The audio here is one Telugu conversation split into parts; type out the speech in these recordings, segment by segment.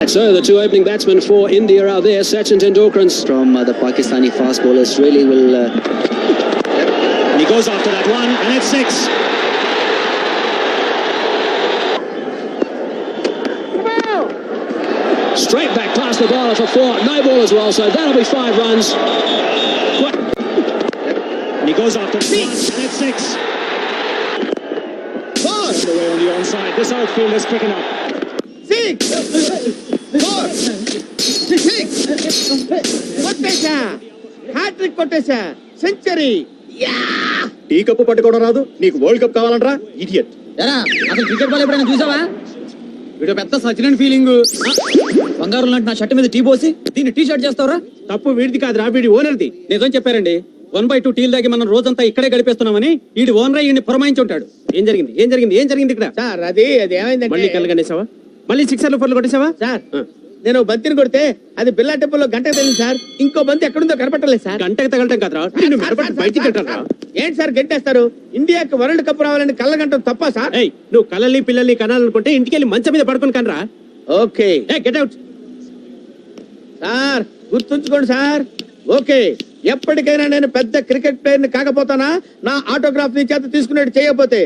So the two opening batsmen for India are there. Sachin Tendulkar from the Pakistani fast bowlers really will. He goes after that one, and it's 6. Straight back past the bowler for 4. No ball as well, so that'll be 5 runs. And he goes after 6, and it's 6. Away on the onside. This outfield is picking up. 6 4 6 కొట్టేశా హ్యాట్రిక్ కొట్టేశా సెంచరీ టీ కప్పు పట్టుకోవడం రాదు నీకు వరల్డ్ కప్ కావాలంటరా ఇడియట్. అసలు క్రికెట్ బాల్ ఎప్పుడైనా చూసావా? వీడు పెద్ద సచిన్ ఫీలింగ్. బంగారు లాంటి నా షర్ట్ మీద టీ పోసి దీన్ని టీ షర్ట్ చేస్తావరా? తప్పు వీడిది కాదురా, వీడి ఓనర్ది. నిజం చెప్పారండి. 1/2 టీలు దాగి మనం రోజంతా ఇక్కడే గడిపేస్తున్నామని వీడి ఓనర్ ఈయన్ని పురమాయించి ఉంటాడు. ఏం జరిగింది ఇక్కడ? సార్ అది ఏమైందంటే మళ్ళీ కళ్ళగనేసావా? మళ్ళీ 6 4 కొట్టేసావా? సార్ నేను బంతిని కొడితే అది బిల్లా టెంపుల్లో గంటకు తగిలింది సార్. ఇంకో బంతి ఎక్కడుందో కనపట్టలేదు సార్. గంటకు తగలటం కాదురా, నిన్ను మెడపట్టి బయటికి కట్టారా? ఏంటి సార్ గంటేస్తారు? ఇండియాకి వరల్డ్ కప్ రావాలని కళ్ళ గంట తప్ప సార్? ఏయ్, నువ్వు కళ్ళని పిల్లల్ని కనాలనుకుంటే ఇంటికెళ్ళి మంచం మీద పడుకొని కనరా. Okay get out. సార్ గుర్తుంచుకోండి సార్. ఓకే, ఎప్పటికైనా నేను పెద్ద క్రికెట్ ప్లేయర్ని కాకపోతానా నా ఆటోగ్రాఫ్ ని చేత తీసుకునేట్టు చేయకపోతే?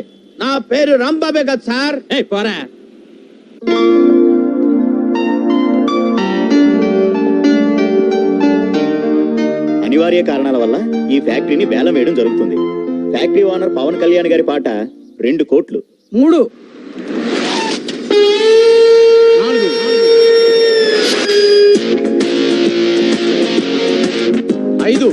నా పేరు రాంబాబే కదా సార్. ఏయ్ పోరా. అనివార్య కారణాల వల్ల ఈ ఫ్యాక్టరీని వేలం వేయడం జరుగుతుంది. ఫ్యాక్టరీ ఓనర్ పవన్ కళ్యాణ్ గారి పాట 2 కోట్లు. 3 4 5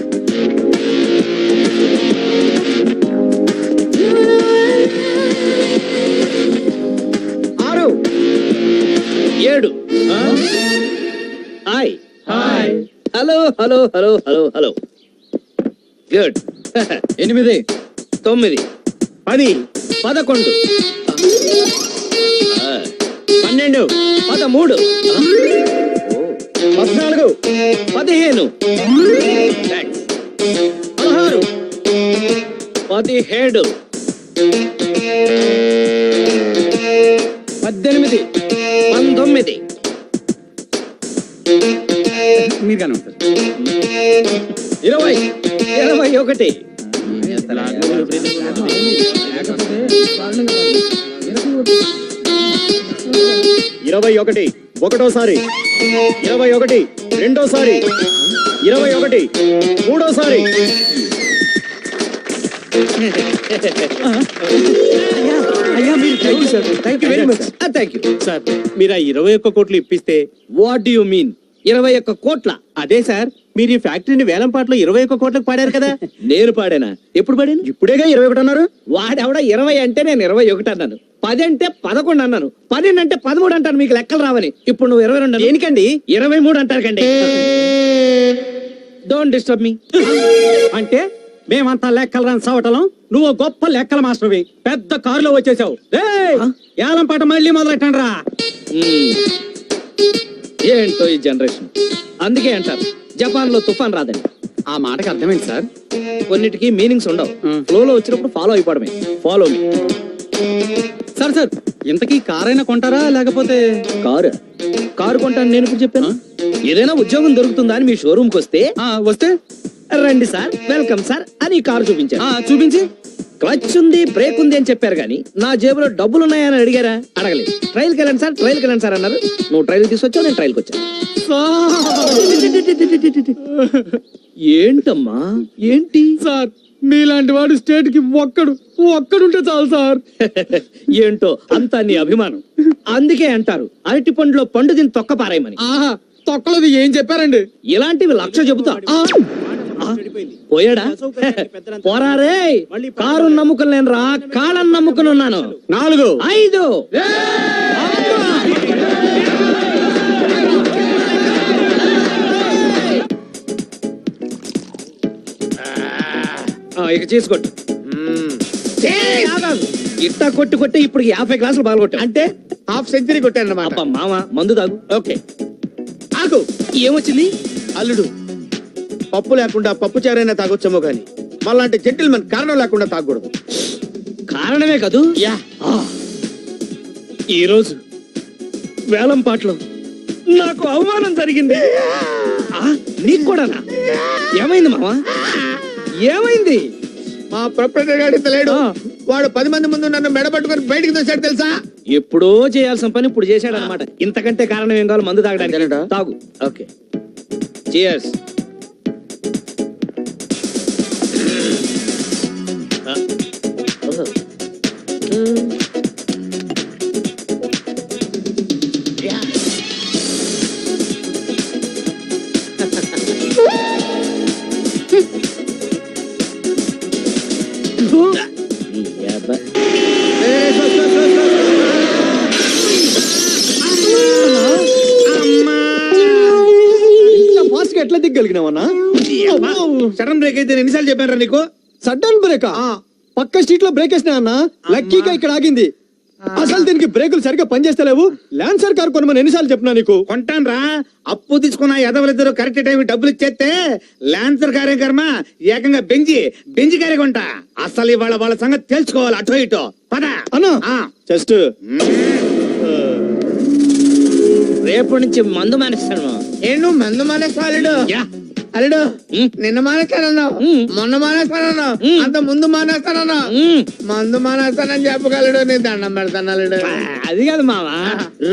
6 7 హాయ్ హలో గుడ్ 8 9 10 10 11 12 13 14 15 థాంక్స్ 16 17 18 19 మీరు కానీ ఉంటారు. 20 21 21 ఒకటోసారి, 21 రెండోసారి, 21 మూడోసారి. సార్ మీరు ఆ 21 కోట్లు ఇప్పిస్తే. వాట్ డు యు మీన్ 21 కోట్ల? అదే సార్, మీరు ఈ ఫ్యాక్టరీని వేలం పాటలో 21 కోట్లకు పాడారు కదా. నేను పాడానా? ఎప్పుడు పాడాను? ఇప్పుడేగా 21 అన్నారు. వాడెవడ 20 అంటే నేను 21 అన్నాను. 10 అంటే 11 అన్నాను. 12 అంటే 13 అంటాను. మీకు లెక్కలు రావని. ఇప్పుడు నువ్వు 22 దేనికండి? 23 అంటారు కండి. Don't disturb me. అంటే మేమంతా లెక్కలు రాని సావటం, నువ్వు గొప్ప లెక్కల మాస్టర్వి. పెద్ద కారులో వచ్చేసావు. ఏలం పాట మళ్ళీ మొదలెట్టండి రా. ఏంటో ఈ జనరేషన్. అందుకే అంటారు జపాన్ లో తుఫాన్ రాదని. ఆ మాటకి అర్థమైంది సార్. కొన్నిటికి మీనింగ్స్ ఉండవు. ఫ్లోలో వచ్చినప్పుడు ఫాలో అయిపోవడమే. Follow me. సార్ ఇంతకీ కారైనా కొంటారా లేకపోతే? కారు కొంటాను నేను ఇప్పుడు చెప్పాను. ఏదైనా ఉద్యోగం దొరుకుతుందా అని మీ షోరూమ్ కి వస్తే రండి సార్, వెల్కమ్ సార్ అని కారు చూపించారు. చూపించి క్లచ్ ఉంది, బ్రేక్ ఉంది అని చెప్పారు కానీ నా జేబులో డబ్బులు ఉన్నాయని అడిగారా? అడగలేదు. ట్రైల్కి వెళ్ళండి సార్ అన్నారు. నువ్వు ట్రైల్ తీసుకొచ్చావు, నేను ట్రైల్కి వచ్చాను. ఏంటమ్మా ఏంటి సార్, మీలాంటి వాడు స్టేట్ కి ఒక్కడుంటే చాలు సార్. ఏంటో అంతా నీ అభిమానం. అందుకే అంటారు అరటి పండులో పండు దీన్ని తొక్క పారాయమని. తొక్కలది ఏం చెప్పారండి? ఇలాంటివి 1,00,000 చెబుతా. పోయాడా? పోరారే. కారు నమ్ముకుని నేను రా, కాళ్ళని నమ్ముకుని ఉన్నాను. 4 5 ఇక చేసుకోట్టు. ఇట్టా కొట్టి ఇప్పుడు 50 గ్లాసులు పాల్గొట్టా. అంటే హాఫ్ సెంచరీ కొట్టానన్నమాట. మామ మందు తాగు. ఓకే ఆగు. ఏమొచ్చింది? అల్లుడు, పప్పు లేకుండా పప్పు చారైనా తాగొచ్చేమో గాని మళ్ళాంటి జెంటిల్మెన్ కారణం లేకుండా తాగకూడదు. కారణమే కదూ. యా, ఈరోజు వేలం పాటలో నాకు అవమానం జరిగింది. నీకు కూడానా? ఏమైంది మావా? ఏమైంది? మా ప్రొపరేటర్ గాడి లేడు. వాడు 10 మంది ముందు నన్ను మెడబట్టుకొని బయటికి తెచ్చాడు తెలుసా? ఎప్పుడో చేయాల్సిన పని ఇప్పుడు చేశాడు అనమాట. ఇంతకంటే కారణం ఏం కావాలి? మందు తాగడానికి. తాగు. Okay, cheers. ఎట్లా దిగ్గలిగినావన్నా? సడన్ బ్రేక్ అయితే ఎన్నిసార్లు చెప్పాను నీకు? సడన్ బ్రేక్ పక్క స్ట్రీట్ లో బ్రేక్ వేసినా అన్న. లక్కీగా ఇక్కడ ఆగింది. అసలు దీనికి బ్రేకులు సరిగ్గా పనిచేస్తలేవు. ల్యాన్సర్ కార్ కొనమని ఎన్నిసార్లు చెప్పినా నీకు? కొంటాను రా. అప్పు తీసుకున్న ఎదవలిద్దరు కరెక్ట్ టైం డబ్బులు ఇచ్చేస్తే ల్యాన్సర్ కార్యక్రమ ఏకంగా బెంజి కారే కొంటా. అసలు ఇవాళ వాళ్ళ సంగతి తెలుసుకోవాలి. అటో ఇటో పద అన్నా. జస్ట్ రేపటి నుంచి మందు మానేస్తాను. నేను మందు మానేస్తాడు. యా. అల్లుడు నిన్న మానేస్తానన్నావు, మొన్న మానేస్తానన్నావు, అంత ముందు మానేస్తానన్నావు. మందు మానేస్తానని చెప్పగలడు. నీ దండం పెడతాను అల్లుడు. అది కాదు మావా,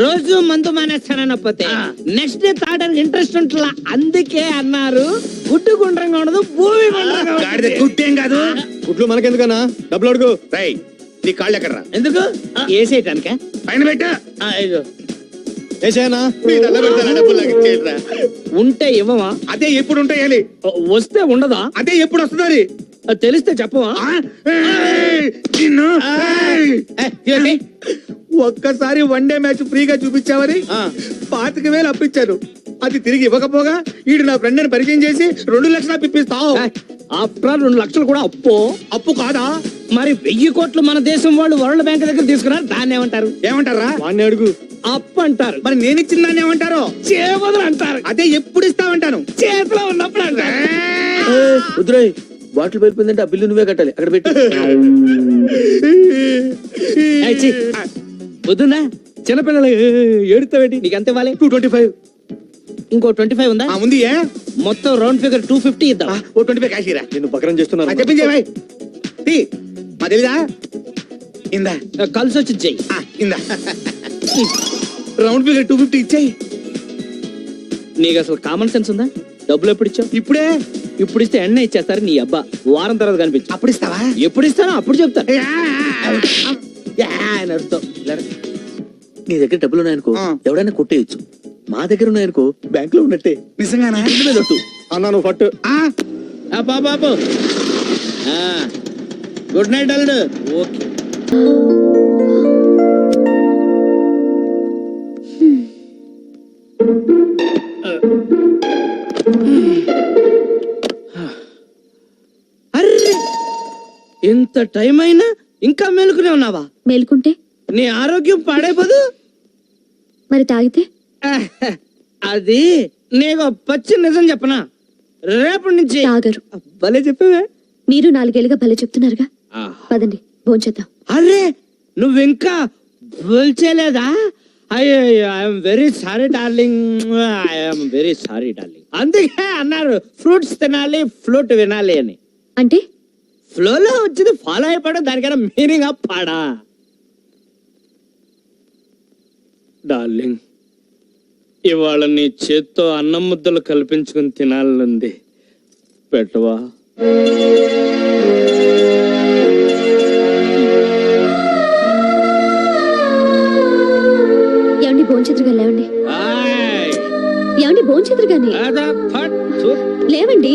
రోజు మందు మానేస్తానకపోతే నెక్స్ట్ డే తాగడానికి ఇంట్రెస్ట్ ఉంటుందా? అందుకే అన్నారు గుడ్డు గుండ్రంగా ఉండదు, భూమి గుండ్రంగా గాడిద గుడ్డేం కాదు. గుడ్లు మనకెందుకన్నా? డబ్బులు అడుగు. రై నీ కాళ్ళు ఎక్కడ రా? ఎందుకు వేసేయటానిక? పైన పెట్టా. ఏసేనా? మీ దండం పెడతాను, డబ్బులు నాకు ఇచ్చేయండి రా. ఉంటే ఇవ్వవా? అదే ఎప్పుడు ఉంటాయాలి? వస్తే ఉండదా? అదే ఎప్పుడు వస్తుంది? తెలిస్తే చెప్పవా? ఒక్కసారి వన్ డే మ్యాచ్ ఫ్రీగా చూపించావని 25,000 అప్పించారు. అది తిరిగి ఇవ్వకపోగా ఈడు నా ఫ్రెండ్ అని పరిచయం చేసి 2 లక్షలు అప్పిస్తావు. అప్పుడు 2 లక్షలు కూడా అప్పు కాదా? మరి 1000 కోట్లు మన దేశం వాళ్ళు వరల్డ్ బ్యాంక్ దగ్గర తీసుకున్నారు. దాన్ని ఏమంటారు? ఏమంటారా? వాడిని అడుగు. అప్పు అంటారు. మరి నేను ఇచ్చిన దాన్ని ఏమంటారు? చేబదులు అంటారు. అదే ఎప్పుడు ఇస్తామంటాను? చేతిలో ఉన్నప్పుడు అంటారు. రుద్రయ్ బాటిల్ పడిపోయిందంటే ఆ బిల్లు నువ్వే కట్టాలి. అక్కడ పెట్టి వద్దునా చిన్నపిల్లలు ఏడుతావేటి? నీకు ఎంత ఇవ్వాలి? 225. ఇంకో 25 ఉందా? ఉంది. ఏ మొత్తం రౌండ్ ఫిగర్ 250 ఇద్దాం. ఓ 25 కాశీరా. నిన్ను బకరం చేస్తున్నారు. చెప్పించే భాయ్. మా తెలీదా? ఇందా కలిసి వచ్చి చెయ్యి. ఇందా రౌండ్ ఫిగర్ 250 ఇచ్చాయి. నీకు అసలు కామన్ సెన్స్ ఉందా? డబ్బులు ఎప్పుడు ఇచ్చావు? ఇప్పుడే. ఇప్పుడు ఇస్తే ఎన్న ఇచ్చేస్తారు. నీ అబ్బా వారం తర్వాత కనిపించు. అప్పుడు ఇస్తావా? ఎప్పుడు ఇస్తానో అప్పుడు చెప్తా. అర్థం నీ దగ్గర డబ్బులు ఉన్నాయనుకో ఎవడైనా కొట్టేయచ్చు. మా దగ్గర ఉన్నాయనుకో బ్యాంక్ లో ఉన్నట్టే. నిజంగానా? అన్నా నువ్వు పట్టు. బాబు గుడ్ నైట్ అల్లుడు. ఓకే. అర్రే ఎంత టైం అయినా ఇంకా మేలుకునే ఉన్నావా? మేలుకుంటే నీ ఆరోగ్యం పాడైపోదు. మరి తాగితే అది నీకు పచ్చి నిజం చెప్పనా? రేపటి నుంచి తాగరు. భలే చెప్పవే. మీరు 4 ఏళ్ళుగా భలే చెప్తున్నారుగా. పదండి భోంచేద్దాం. అరే నువ్వింకా బోల్చేలేదా? I'm very sorry darling, I'm very sorry darling. అందుకే అన్నారు ఫ్రూట్స్ తినాలి, ఫ్లూట్ వినాలి అని. అంటే ఫ్లోలో వచ్చింది ఫాలో అయిపోవడం, దానికైనా మీనింగ్ అప్ పాడా? డార్లింగ్ ఇవాళ నీ చేత్తో అన్నం ముద్దలు కల్పించుకుని తినాలనుంది. పెట్టవా? ఏమండి భోంచేతురుగా లేవండి. ఏమండి భోంచేతురుగాని లేవండి.